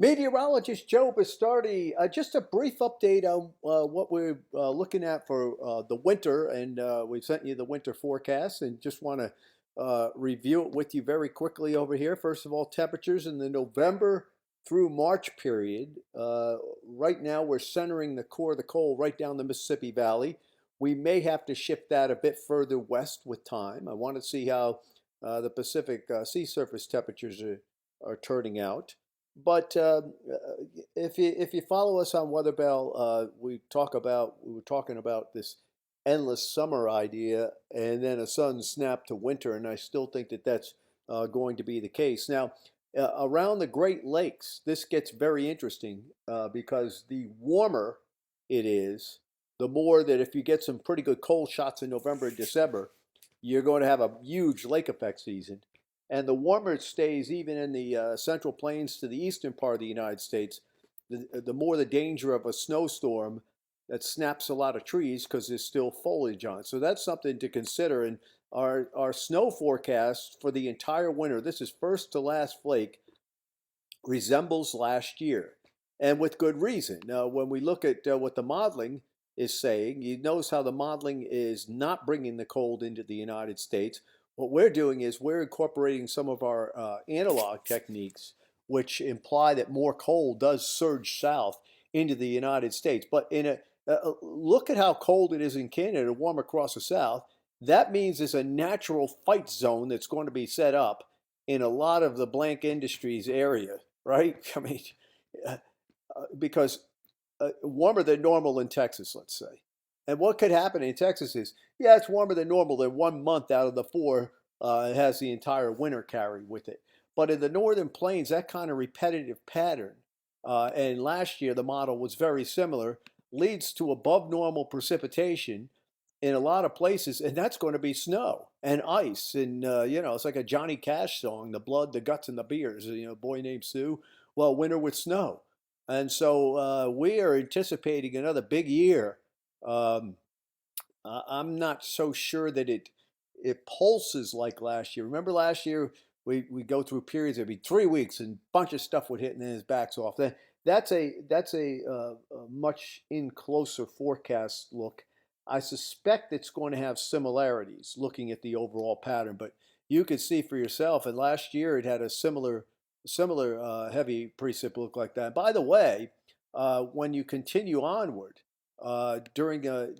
Meteorologist Joe Bastardi, just a brief update on what we're looking at for the winter, and we sent you the winter forecast, and just want to review it with you very quickly over here. First of all, temperatures in the November through March period. Right now, we're centering the core of the cold right down the Mississippi Valley. We may have to shift that a bit further west with time. I want to see how the Pacific sea surface temperatures are turning out. But if you follow us on Weather Bell, we were talking about this endless summer idea, and then a sudden snap to winter, and I still think that that's going to be the case. Now, around the Great Lakes, this gets very interesting because the warmer it is, the more that if you get some pretty good cold shots in November and December, you're going to have a huge lake effect season. And the warmer it stays, even in the central plains to the eastern part of the United States, the more the danger of a snowstorm that snaps a lot of trees because there's still foliage on it. So that's something to consider. And our snow forecast for the entire winter, this is first to last flake, resembles last year, and with good reason. Now, when we look at what the modeling is saying, you notice how the modeling is not bringing the cold into the United States. What we're doing is we're incorporating some of our analog techniques, which imply that more cold does surge south into the United States. But look at how cold it is in Canada, warm across the south. That means there's a natural fight zone that's going to be set up in a lot of the blank industries area, right? I mean, uh, because warmer than normal in Texas, let's say. And what could happen in Texas is, yeah, it's warmer than normal. Then 1 month out of the four it has the entire winter carry with it. But in the northern plains, that kind of repetitive pattern, and last year the model was very similar, leads to above normal precipitation in a lot of places, and that's going to be snow and ice. And it's like a Johnny Cash song, "The blood, the guts, and the beers." Boy named Sue. Well, winter with snow, and so we are anticipating another big year. Um, I'm not so sure that it pulses like last year. Remember last year we go through periods. It'd be 3 weeks and a bunch of stuff would hit, and then his back's off. Then that's a much in closer forecast look. I suspect it's going to have similarities looking at the overall pattern, but you could see for yourself. And last year it had a similar heavy precip look like that. By the way, when you continue onward during the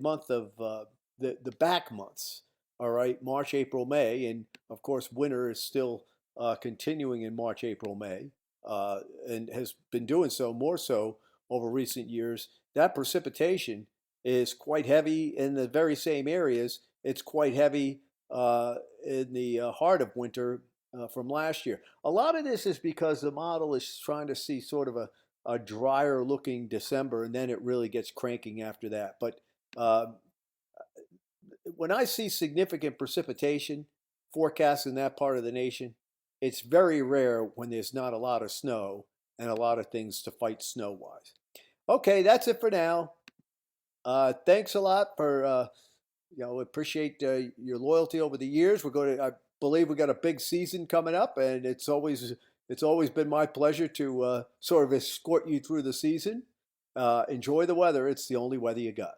month of the back months, all right, March, April, May, and of course winter is still continuing in March, April, May, and has been doing so more so over recent years. That precipitation is quite heavy in the very same areas. It's quite heavy in the heart of winter from last year. A lot of this is because the model is trying to see sort of a drier looking December, and then it really gets cranking after that. But uh, when I see significant precipitation forecast in that part of the nation, it's very rare when there's not a lot of snow and a lot of things to fight snow wise. Okay, that's it for now. Thanks a lot for appreciate your loyalty over the years. I believe we got a big season coming up, and it's always been my pleasure to sort of escort you through the season. Enjoy the weather; it's the only weather you got.